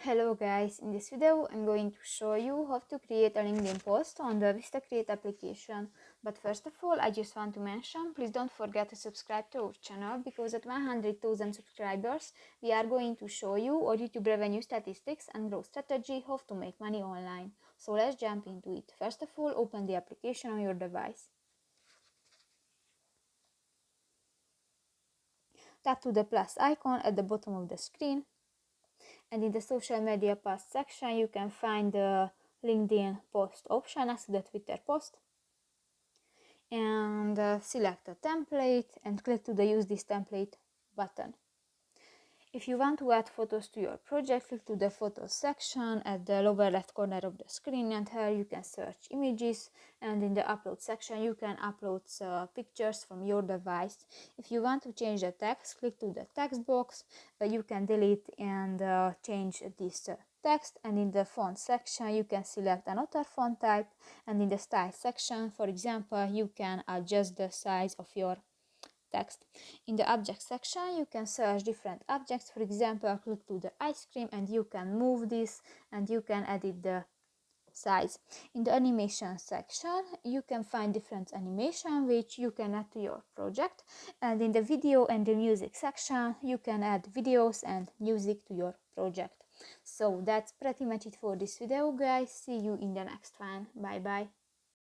Hello guys, in this video I'm going to show you how to create a LinkedIn post on the VistaCreate application. But first of all, I just want to mention, please don't forget to subscribe to our channel, because at 100,000 subscribers we are going to show you our YouTube revenue statistics and growth strategy, how to make money online. So let's jump into it. First of all, open the application on your device. Tap to the plus icon at the bottom of the screen, and in the social media post section you can find the LinkedIn post option next to the Twitter post, and select a template and click to the use this template button. If you want to add photos to your project, click to the photos section at the lower left corner of the screen, and here you can search images, and in the upload section you can upload pictures from your device. If you want to change the text, click to the text box. You can delete and change this text, and in the font section you can select another font type, and in the style section, for example, you can adjust the size of your text. In the object section you can search different objects. For example, click to the ice cream and you can move this and you can edit the size. In the animation section you can find different animation which you can add to your project, and in the video and the music section you can add videos and music to your project. So that's pretty much it for this video guys. See you in the next one. Bye bye.